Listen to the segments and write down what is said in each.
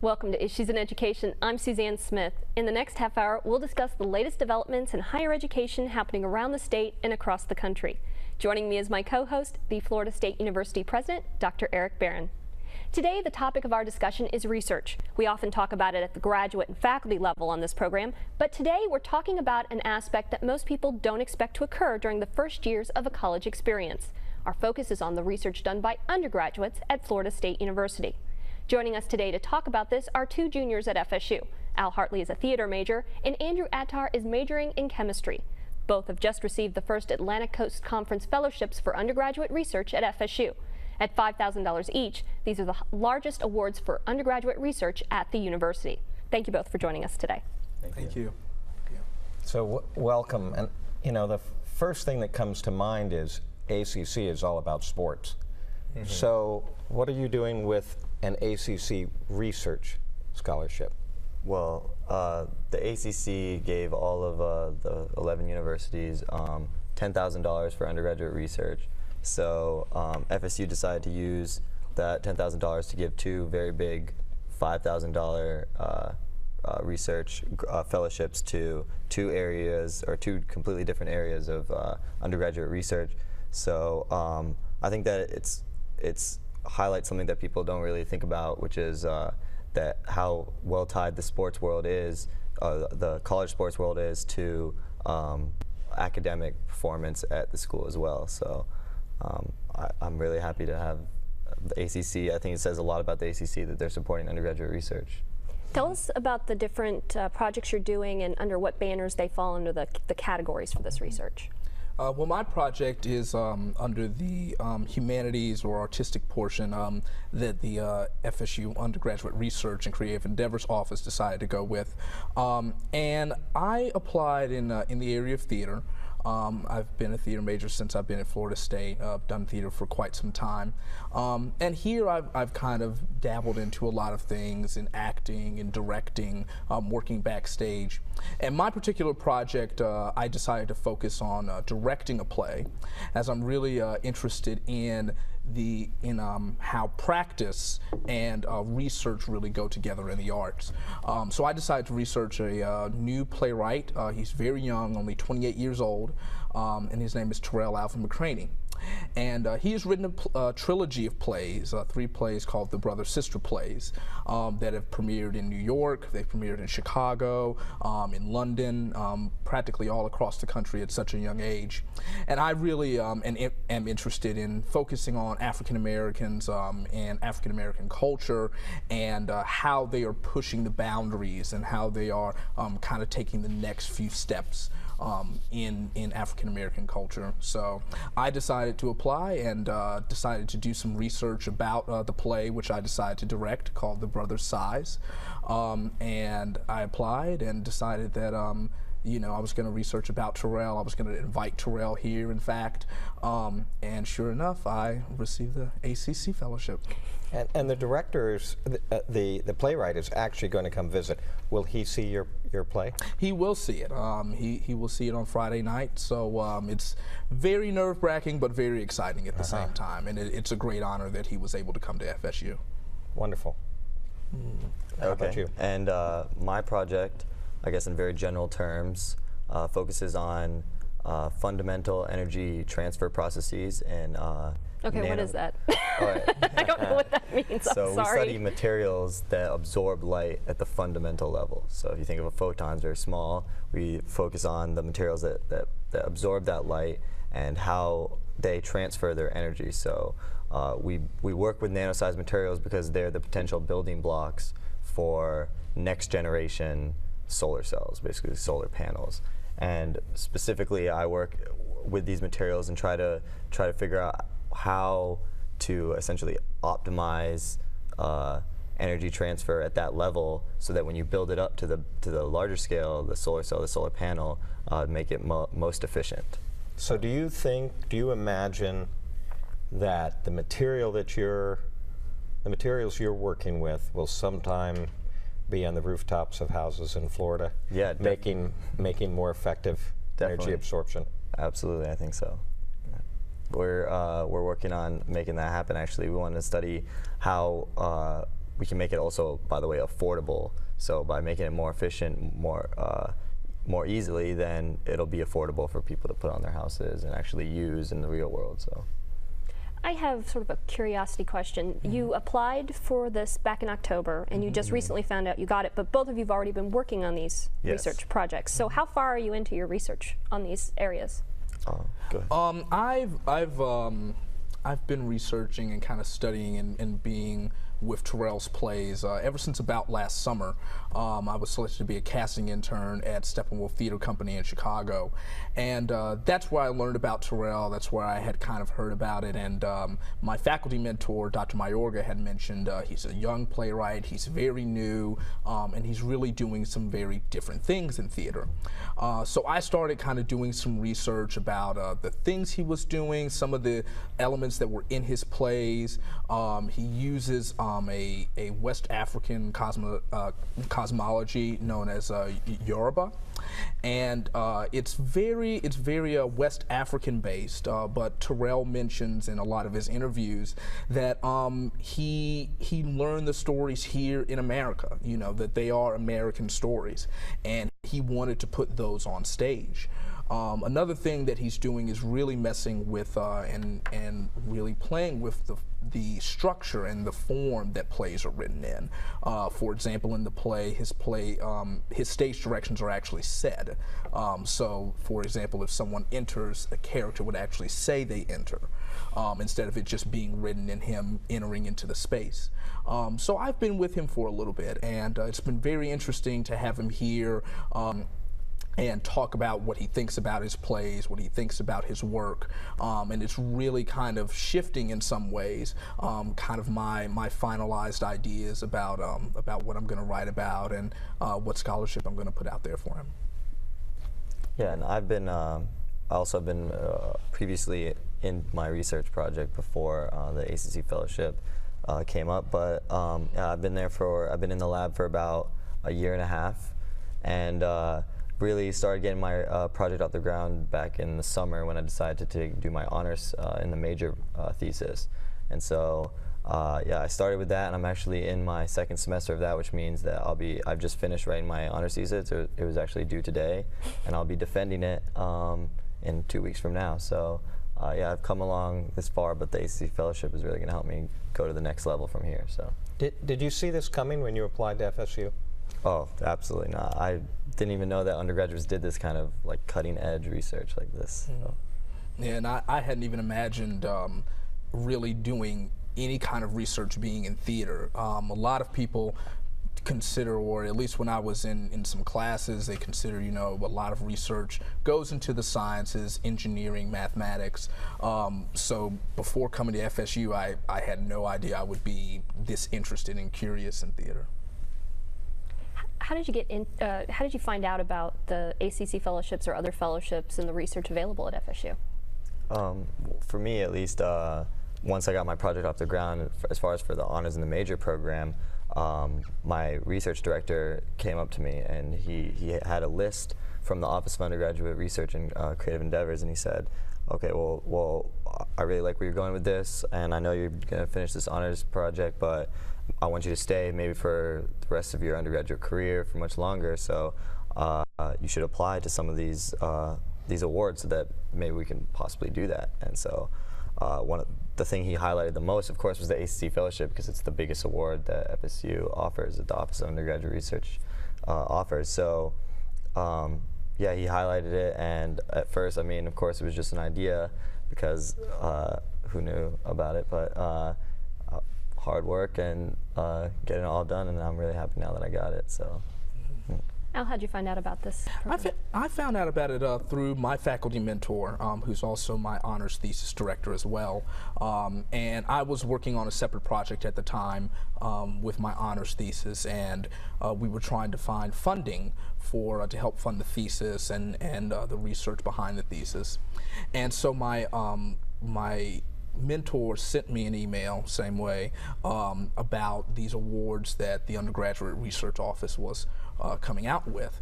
Welcome to Issues in Education. I'm Suzanne Smith. In the next half hour, we'll discuss the latest developments in higher education happening around the state and across the country. Joining me is my co-host, the Florida State University President, Dr. Eric Barron. Today, the topic of our discussion is research. We often talk about it at the graduate and faculty level on this program, but today we're talking about an aspect that most people don't expect to occur during the first years of a college experience. Our focus is on the research done by undergraduates at Florida State University. Joining us today to talk about this are two juniors at FSU. Al Heartley is a theater major, and Andrew Attar is majoring in chemistry. Both have just received the first Atlantic Coast Conference fellowships for undergraduate research at FSU. At $5,000 each, these are the largest awards for undergraduate research at the university. Thank you both for joining us today. Thank you. So welcome. And you know, the first thing that comes to mind is ACC is all about sports. Mm-hmm. So what are you doing with an ACC Research Scholarship? Well, the ACC gave all of the 11 universities $10,000 for undergraduate research. So FSU decided to use that $10,000 to give two very big $5,000 research fellowships to two completely different areas of undergraduate research. So I think that it's highlights something that people don't really think about, which is that how well tied the sports world is, the college sports world is to academic performance at the school as well. So I'm really happy to have the ACC. I think it says a lot about the ACC that they're supporting undergraduate research. Tell us about the different projects you're doing and under what banners they fall under the categories for this research. Well, my project is under the humanities or artistic portion that the FSU Undergraduate Research and Creative Endeavors Office decided to go with. And I applied in the area of theater. I've been a theater major since I've been at Florida State. I've done theater for quite some time. And here I've kind of dabbled into a lot of things in acting and directing, working backstage. And my particular project, I decided to focus on directing a play, as I'm really interested in how practice and research really go together in the arts. So I decided to research a new playwright. He's very young, only 28 years old, and his name is Terrell Alvin McCraney. And he has written a trilogy of plays, 3 plays called the Brother-Sister plays that have premiered in New York, they've premiered in Chicago, in London, practically all across the country at such a young age. And I really am interested in focusing on African Americans and African American culture and how they are pushing the boundaries and how they are kind of taking the next few steps in African American culture. So I decided to apply and decided to do some research about the play, which I decided to direct, called The Brother's Size. And I applied and decided that you know, I was going to research about Terrell. I was going to invite Terrell here, in fact. And sure enough, I received the ACC fellowship. And the director's, the playwright is actually going to come visit. Will he see your play? He will see it. He will see it on Friday night. So it's very nerve-wracking, but very exciting at the same time. And it's a great honor that he was able to come to FSU. Wonderful. How about you? And my project, I guess in very general terms, focuses on fundamental energy transfer processes and Okay, what is that? Right. I don't know what that means. So I'm sorry. we study materials that absorb light at the fundamental level. So if you think of a photon, it's very small. We focus on the materials that absorb that light and how they transfer their energy. So we work with nano-sized materials because they're the potential building blocks for next generation solar cells, basically solar panels. And specifically, I work with these materials and try to figure out how to essentially optimize energy transfer at that level, so that when you build it up to the larger scale, the solar cell, the solar panel, make it most efficient. So do you imagine that the materials you're working with will sometime be on the rooftops of houses in Florida? Yeah, making more effective energy absorption. Absolutely, I think so. We're working on making that happen. Actually, we want to study how we can make it also, by the way, affordable. So by making it more efficient, more easily, then it'll be affordable for people to put on their houses and actually use in the real world. So. I have sort of a curiosity question. You applied for this back in October, and you just recently found out you got it, but both of you have already been working on these research projects. So how far are you into your research on these areas? Go ahead. I've been researching and kind of studying and being with Terrell's plays ever since about last summer. I was selected to be a casting intern at Steppenwolf Theater Company in Chicago, and that's where I learned about Terrell. That's where I had kind of heard about it, and my faculty mentor, Dr. Mayorga, had mentioned he's a young playwright, he's very new, and he's really doing some very different things in theater. So I started kind of doing some research about the things he was doing, some of the elements that were in his plays. He uses a West African cosmology known as Yoruba, and it's very West African based. But Terrell mentions in a lot of his interviews that he learned the stories here in America. You know, that they are American stories, and he wanted to put those on stage. Another thing that he's doing is really messing with and really playing with the structure and the form that plays are written in. For example, in the play, his stage directions are actually said. So, for example, if someone enters, a character would actually say they enter, instead of it just being written in him entering into the space. So I've been with him for a little bit, and it's been very interesting to have him here and talk about what he thinks about his plays, what he thinks about his work, and it's really kind of shifting in some ways, kind of my finalized ideas about what I'm going to write about and what scholarship I'm going to put out there for him. Yeah, and I've been also been previously in my research project before the ACC fellowship came up, but yeah, I've been in the lab for about a year and a half, and really started getting my project off the ground back in the summer when I decided to do my honors in the major thesis. And so yeah, I started with that, and I'm actually in my second semester of that, which means that I've just finished writing my honors thesis. It was actually due today, and I'll be defending it in 2 weeks from now. So yeah, I've come along this far, but the ACC fellowship is really going to help me go to the next level from here. So Did you see this coming when you applied to FSU? Oh, absolutely not. I didn't even know that undergraduates did this kind of like cutting edge research like this. So. Yeah, and I hadn't even imagined really doing any kind of research being in theater. A lot of people consider, or at least when I was in some classes, they consider, you know, a lot of research goes into the sciences, engineering, mathematics. So before coming to FSU, I had no idea I would be this interested and curious in theater. How did you get in? How did you find out about the ACC fellowships or other fellowships and the research available at FSU? For me, at least, once I got my project off the ground, as far as for the honors in the major program, my research director came up to me, and he had a list from the Office of Undergraduate Research and Creative Endeavors, and he said, okay, well, I really like where you're going with this, and I know you're going to finish this honors project, but I want you to stay maybe for the rest of your undergraduate career for much longer, so you should apply to some of these awards so that maybe we can possibly do that. And so the thing he highlighted the most, of course, was the ACC Fellowship, because it's the biggest award that FSU offers, that the Office of Undergraduate Research offers. So yeah, he highlighted it, and at first, I mean, of course, it was just an idea, because who knew about it, but hard work and getting it all done, and I'm really happy now that I got it. So. Al, how'd you find out about this program? I found out about it through my faculty mentor, who's also my honors thesis director as well. And I was working on a separate project at the time with my honors thesis, and we were trying to find funding for to help fund the thesis and the research behind the thesis. And so my mentor sent me an email, same way, about these awards that the Undergraduate Research Office was coming out with.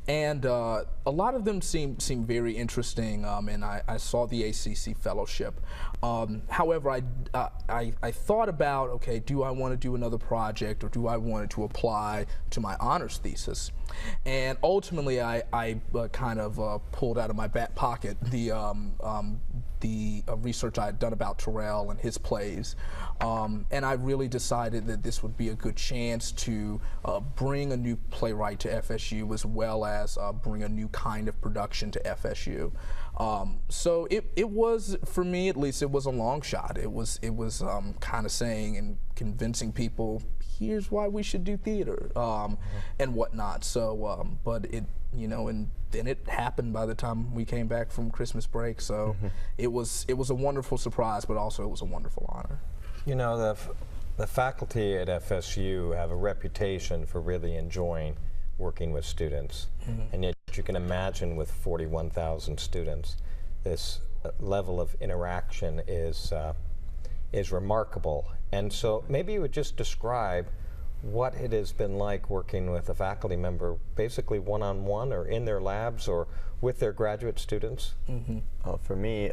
And a lot of them seem very interesting, and I saw the ACC fellowship. However, I thought about, okay, do I want to do another project, or do I want to apply to my honors thesis? And ultimately, I kind of pulled out of my back pocket the research I had done about Terrell and his plays, and I really decided that this would be a good chance to bring a new playwright to FSU, as well as bring a new kind of production to FSU. So it was, for me at least, it was a long shot. It was kind of saying and convincing people, here's why we should do theater, and whatnot. So, but it, and then it happened by the time we came back from Christmas break. So it was a wonderful surprise, but also it was a wonderful honor. The faculty at FSU have a reputation for really enjoying working with students, and yet you can imagine with 41,000 students, this level of interaction is remarkable. And so maybe you would just describe what it has been like working with a faculty member, basically one-on-one or in their labs or with their graduate students. For me,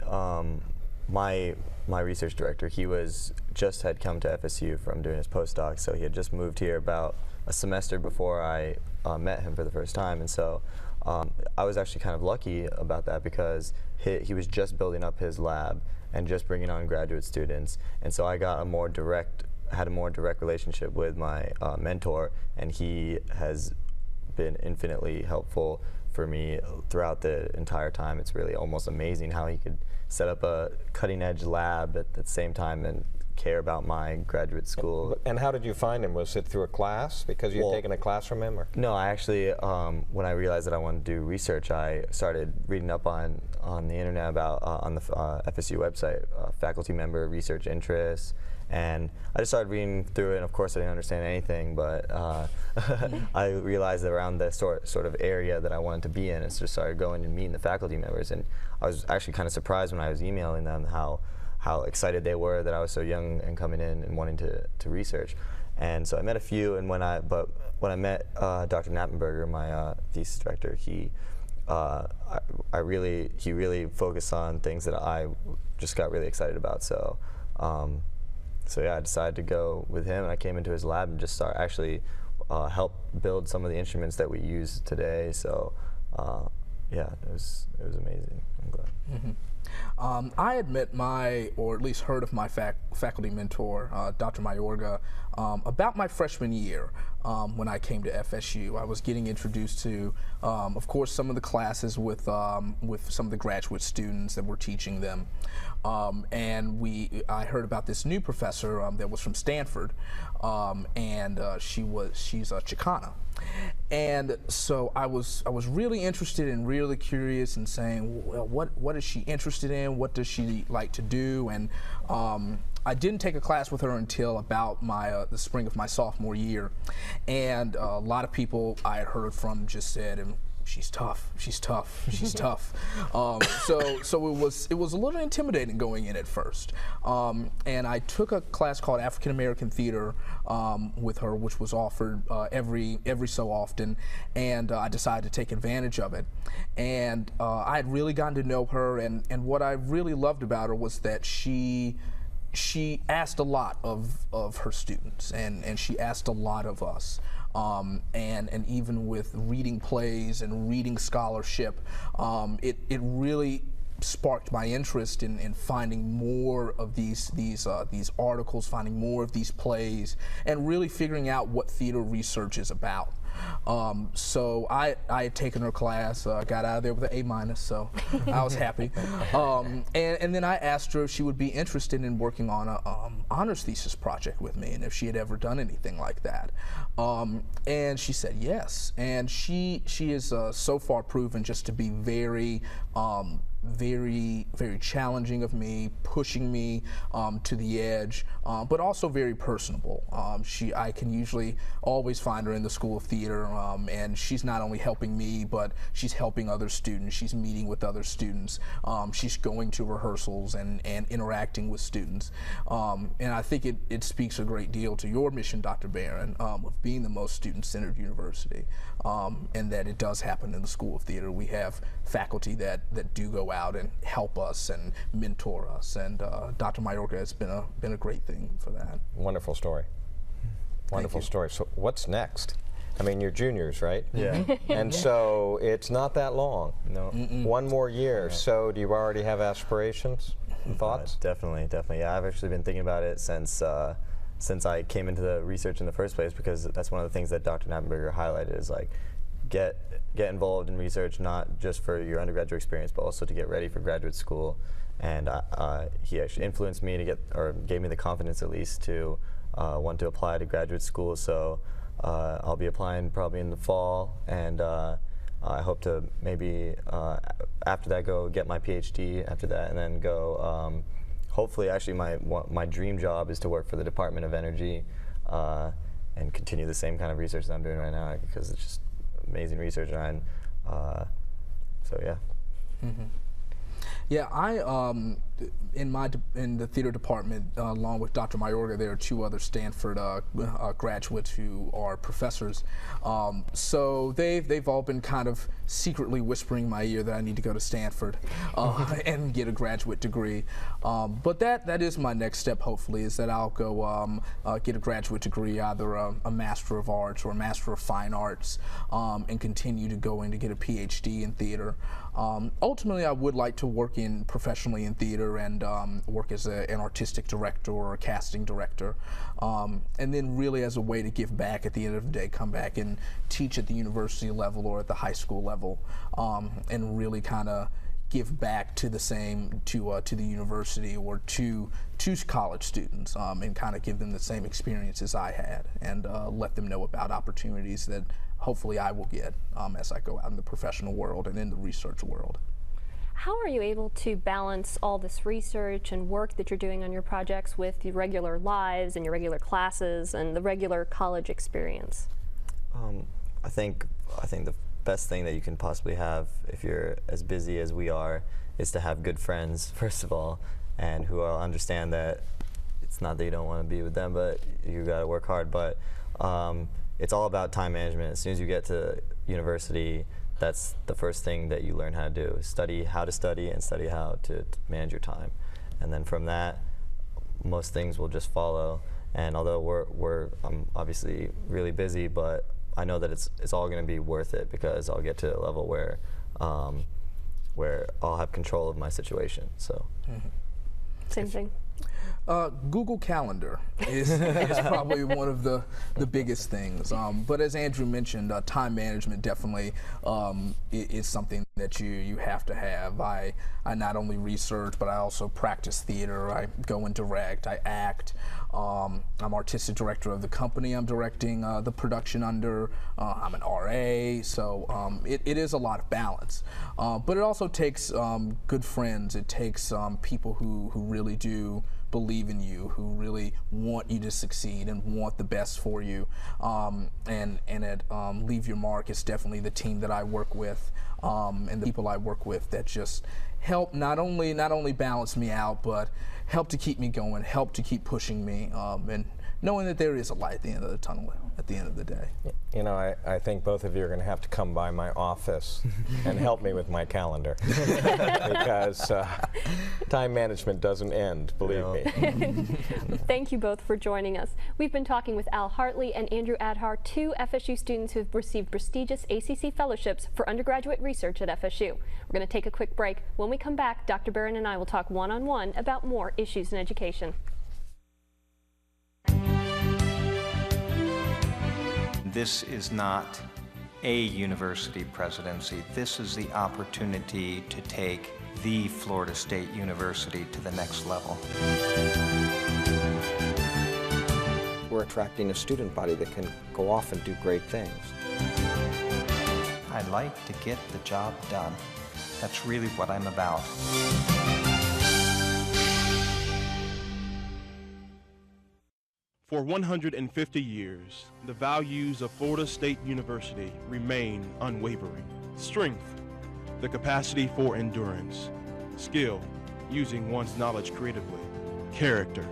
my research director, he had come to FSU from doing his postdoc, so he had just moved here about a semester before I met him for the first time. And so I was actually kind of lucky about that, because he was just building up his lab and just bringing on graduate students, and so I got had a more direct relationship with my mentor, and he has been infinitely helpful for me throughout the entire time. It's really almost amazing how he could set up a cutting-edge lab at the same time and care about my graduate school. And how did you find him? Was it through a class, because you had taken a class from him? Or? No, I actually, when I realized that I wanted to do research, I started reading up on the internet about, on the FSU website, faculty member research interests, and I just started reading through it, and of course I didn't understand anything, but I realized that around the sort of area that I wanted to be in, and just started going and meeting the faculty members, and I was actually kind of surprised when I was emailing them how excited they were that I was so young and coming in and wanting to research. And so I met a few, and when I met Dr. Knappenberger, my thesis director, he really focused on things that I just got really excited about. So yeah, I decided to go with him, and I came into his lab and just help build some of the instruments that we use today. So yeah, it was amazing. I'm glad. I had met or at least heard of my faculty mentor, Dr. Mayorga, about my freshman year when I came to FSU. I was getting introduced to, of course, some of the classes with some of the graduate students that were teaching them, and I heard about this new professor that was from Stanford, and she's a Chicana. And so I was really interested and really curious and saying, well, what is she interested in? What does she like to do? And I didn't take a class with her until about the spring of my sophomore year. And a lot of people I had heard from just said, she's tough, she's tough, she's tough. So it was a little intimidating going in at first. And I took a class called African American Theater with her, which was offered every so often, and I decided to take advantage of it. And I had really gotten to know her, and what I really loved about her was that she asked a lot of her students, and she asked a lot of us. And even with reading plays and reading scholarship, it really sparked my interest in finding more of these articles, finding more of these plays, and really figuring out what theater research is about. So I had taken her class, got out of there with an A-, so I was happy. And then I asked her if she would be interested in working on an honors thesis project with me, and if she had ever done anything like that. And she said yes, and she is so far proven just to be very very, very challenging of me, pushing me to the edge, but also very personable. I can usually always find her in the School of Theater, and she's not only helping me, but she's helping other students. She's meeting with other students. She's going to rehearsals and interacting with students. And I think it speaks a great deal to your mission, Dr. Barron, of being the most student-centered university, and that it does happen in the School of Theater. We have faculty that do go out and help us and mentor us, and Dr. Mayorga has been a great thing for that. Wonderful story. Wonderful story. So what's next? I mean, you're juniors, right? Yeah. And so it's not that long. No. One more year. So do you already have aspirations and thoughts? Definitely. Yeah, I've actually been thinking about it since I came into the research in the first place, because that's one of the things that Dr. Knappenberger highlighted is like get involved in research, not just for your undergraduate experience, but also to get ready for graduate school. And he actually influenced me to gave me the confidence at least to want to apply to graduate school. So I'll be applying probably in the fall, and I hope to maybe after that go get my PhD after that, and then go hopefully, actually my dream job is to work for the Department of Energy and continue the same kind of research that I'm doing right now, because it's just amazing research. And so yeah. Yeah, I in the theater department, along with Dr. Mayorga, there are two other Stanford graduates who are professors. So they've all been kind of secretly whispering in my ear that I need to go to Stanford and get a graduate degree. But that is my next step. Hopefully, is that I'll go get a graduate degree, either a Master of Arts or a Master of Fine Arts, and continue to go in to get a PhD in theater. Ultimately, I would like to work professionally in theater and work as an artistic director or a casting director, and then really as a way to give back at the end of the day, come back and teach at the university level or at the high school level, and really kind of give back to the university or to college students, and kind of give them the same experiences I had, and let them know about opportunities that hopefully I will get as I go out in the professional world and in the research world. How are you able to balance all this research and work that you're doing on your projects with your regular lives and your regular classes and the regular college experience? I think the best thing that you can possibly have if you're as busy as we are is to have good friends, first of all, and who will understand that it's not that you don't want to be with them, but you got to work hard. But it's all about time management. As soon as you get to university, that's the first thing that you learn how to do. Study how to study and study how to manage your time. And then from that, most things will just follow. And although I'm obviously really busy, but I know that it's all going to be worth it, because I'll get to a level where I'll have control of my situation. So. Same thing. Google Calendar is probably one of the biggest things. But as Andrew mentioned, time management definitely is something that you have to have. I not only research, but I also practice theater. I go and direct, I act. I'm artistic director of the company I'm directing the production under. I'm an RA, so it is a lot of balance. But it also takes good friends. It takes people who really do believe in you, who really want you to succeed and want the best for you. And at Leave Your Mark, it's definitely the team that I work with and the people I work with that just help not only balance me out, but help to keep me going, help to keep pushing me, and knowing that there is a light at the end of the tunnel at the end of the day. You know, I think both of you are going to have to come by my office and help me with my calendar, because time management doesn't end, believe me. Thank you both for joining us. We've been talking with Al Heartley and Andrew Attar, two FSU students who have received prestigious ACC fellowships for undergraduate research at FSU. We're going to take a quick break. When we come back, Dr. Barron and I will talk one-on-one about more issues in education. This is not a university presidency. This is the opportunity to take the Florida State University to the next level. We're attracting a student body that can go off and do great things. I'd like to get the job done. That's really what I'm about. For 150 years, the values of Florida State University remain unwavering. Strength, the capacity for endurance. Skill, using one's knowledge creatively. Character,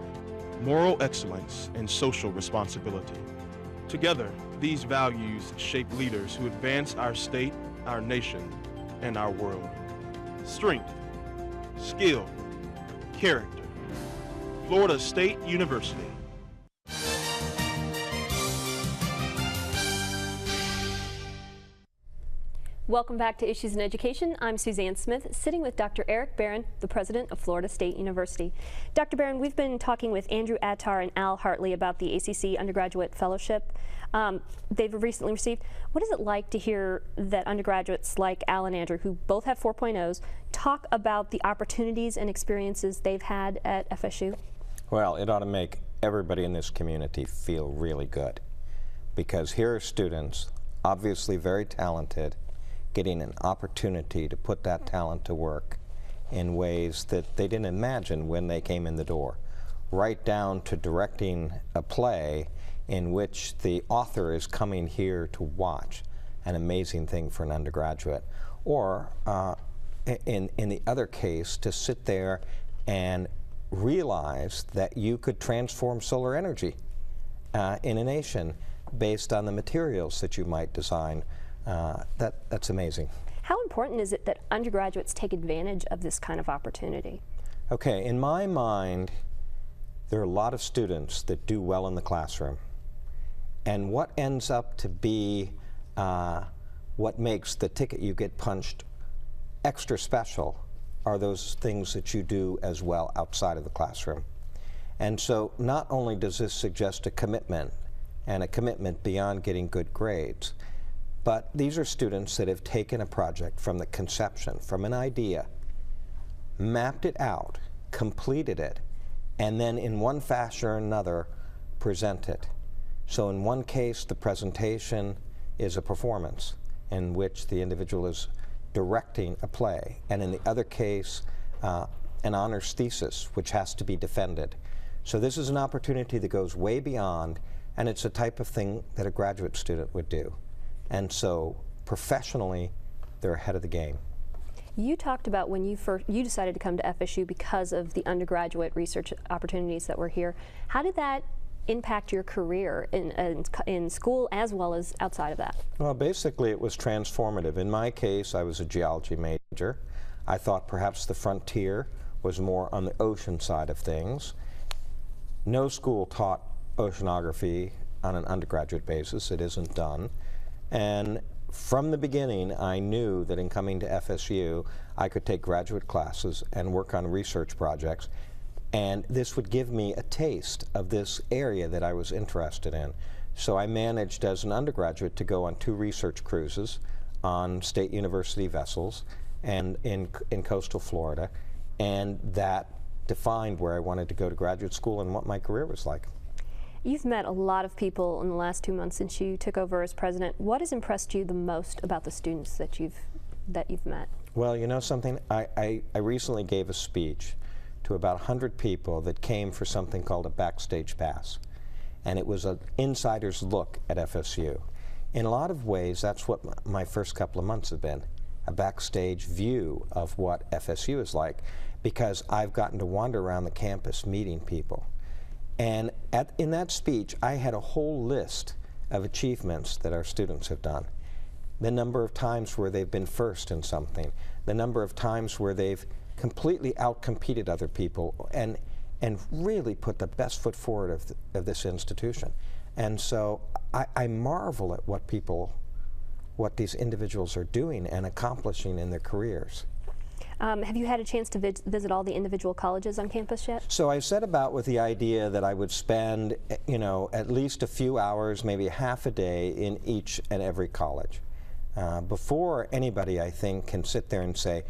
moral excellence, and social responsibility. Together, these values shape leaders who advance our state, our nation, and our world. Strength, skill, character. Florida State University. Welcome back to Issues in Education. I'm Suzanne Smith, sitting with Dr. Eric Barron, the president of Florida State University. Dr. Barron, we've been talking with Andrew Attar and Al Heartley about the ACC Undergraduate Fellowship they've recently received. What is it like to hear that undergraduates like Al and Andrew, who both have 4.0s, talk about the opportunities and experiences they've had at FSU? Well, it ought to make everybody in this community feel really good, because here are students, obviously very talented, getting an opportunity to put that talent to work in ways that they didn't imagine when they came in the door, right down to directing a play in which the author is coming here to watch. An amazing thing for an undergraduate. Or in the other case, to sit there and realize that you could transform solar energy in a nation based on the materials that you might design. That's amazing. How important is it that undergraduates take advantage of this kind of opportunity? Okay, in my mind, there are a lot of students that do well in the classroom. And what ends up to be what makes the ticket you get punched extra special are those things that you do as well outside of the classroom. And so not only does this suggest a commitment, and a commitment beyond getting good grades, but these are students that have taken a project from the conception, from an idea, mapped it out, completed it, and then in one fashion or another present it. So in one case, the presentation is a performance in which the individual is directing a play, and in the other case, an honors thesis, which has to be defended. So this is an opportunity that goes way beyond, and it's a type of thing that a graduate student would do. And so professionally, they're ahead of the game. You talked about when you decided to come to FSU because of the undergraduate research opportunities that were here. How did that impact your career in school as well as outside of that? Well, basically it was transformative. In my case, I was a geology major. I thought perhaps the frontier was more on the ocean side of things. No school taught oceanography on an undergraduate basis. It isn't done. And from the beginning, I knew that in coming to FSU, I could take graduate classes and work on research projects, and this would give me a taste of this area that I was interested in. So I managed as an undergraduate to go on 2 research cruises on State University vessels and in coastal Florida, and that defined where I wanted to go to graduate school and what my career was like. You've met a lot of people in the last 2 months since you took over as president. What has impressed you the most about the students that you've met? Well, you know something? I recently gave a speech to about 100 people that came for something called a backstage pass. And it was an insider's look at FSU. In a lot of ways, that's what my first couple of months have been, a backstage view of what FSU is like, because I've gotten to wander around the campus meeting people. And in that speech, I had a whole list of achievements that our students have done. The number of times where they've been first in something, the number of times where they've completely outcompeted other people and really put the best foot forward of this institution. And so I marvel at what these individuals are doing and accomplishing in their careers. Have you had a chance to visit all the individual colleges on campus yet? So I set about with the idea that I would spend, at least a few hours, maybe half a day in each and every college. Before anybody, I think, can sit there and say,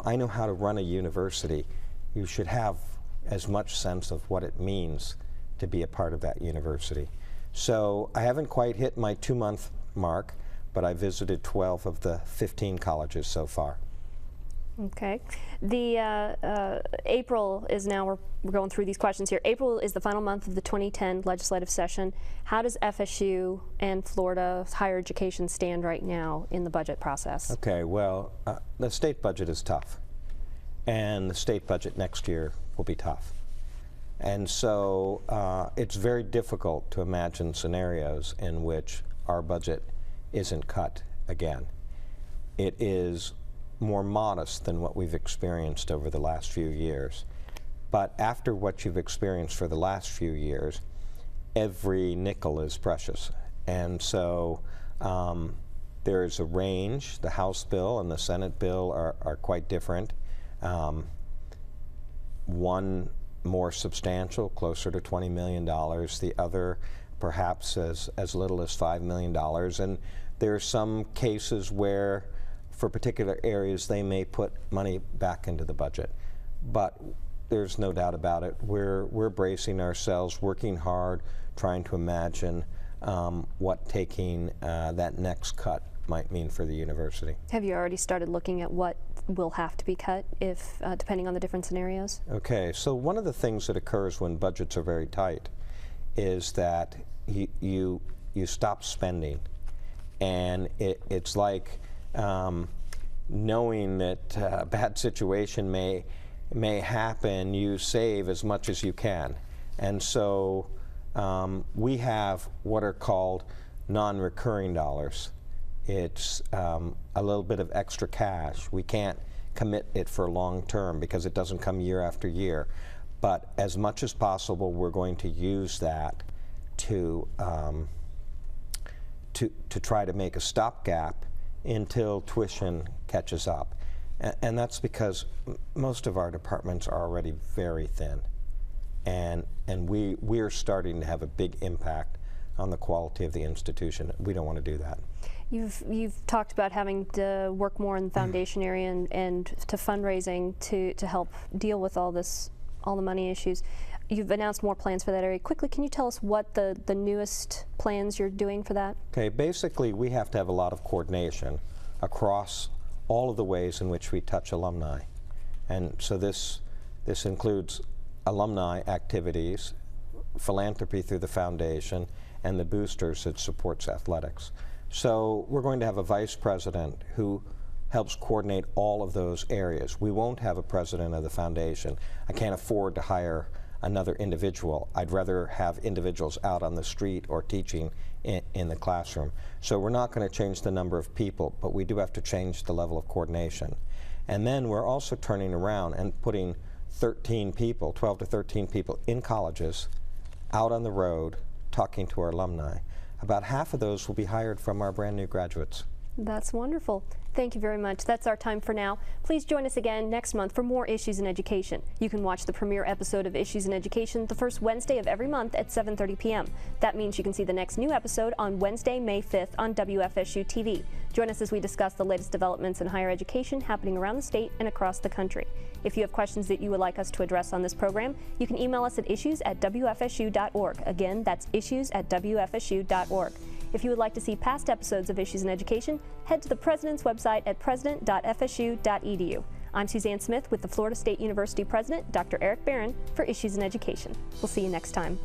I know how to run a university, you should have as much sense of what it means to be a part of that university. So I haven't quite hit my 2-month mark, but I visited 12 of the 15 colleges so far. Okay. The April is now, we're going through these questions here. April is the final month of the 2010 legislative session. How does FSU and Florida's higher education stand right now in the budget process? Okay, well, the state budget is tough, and the state budget next year will be tough. And so it's very difficult to imagine scenarios in which our budget isn't cut again. It is more modest than what we've experienced over the last few years. But after what you've experienced for the last few years, every nickel is precious. And so there is a range. The House bill and the Senate bill are quite different. One more substantial, closer to $20 million. The other perhaps as little as $5 million. And there are some cases where for particular areas they may put money back into the budget. But there's no doubt about it. We're bracing ourselves, working hard, trying to imagine what taking that next cut might mean for the university. Have you already started looking at what will have to be cut if depending on the different scenarios? Okay, so one of the things that occurs when budgets are very tight is that you stop spending, and it's like knowing that a bad situation may happen, you save as much as you can. And so we have what are called non-recurring dollars. It's a little bit of extra cash. We can't commit it for long term because it doesn't come year after year. But as much as possible, we're going to use that to try to make a stopgap until tuition catches up. And that's because most of our departments are already very thin. And we're starting to have a big impact on the quality of the institution. We don't want to do that. You've talked about having to work more in the foundation area and to fundraising to help deal with all the money issues. You've announced more plans for that area. Quickly, can you tell us what the newest plans you're doing for that? Okay, basically we have to have a lot of coordination across all of the ways in which we touch alumni. And so this includes alumni activities, philanthropy through the foundation, and the boosters that supports athletics. So we're going to have a vice president who helps coordinate all of those areas. We won't have a president of the foundation. I can't afford to hire another individual. I'd rather have individuals out on the street or teaching in the classroom. So we're not going to change the number of people, but we do have to change the level of coordination. And then we're also turning around and putting 13 people, 12 to 13 people in colleges out on the road talking to our alumni. About half of those will be hired from our brand new graduates. That's wonderful. Thank you very much. That's our time for now. Please join us again next month for more Issues in Education. You can watch the premiere episode of Issues in Education the first Wednesday of every month at 7:30 p.m. That means you can see the next new episode on Wednesday, May 5th on WFSU TV. Join us as we discuss the latest developments in higher education happening around the state and across the country. If you have questions that you would like us to address on this program, you can email us at issues@wfsu.org. Again, that's issues@wfsu.org. If you would like to see past episodes of Issues in Education, head to the President's website at president.fsu.edu. I'm Suzanne Smith with the Florida State University President, Dr. Eric Barron, for Issues in Education. We'll see you next time.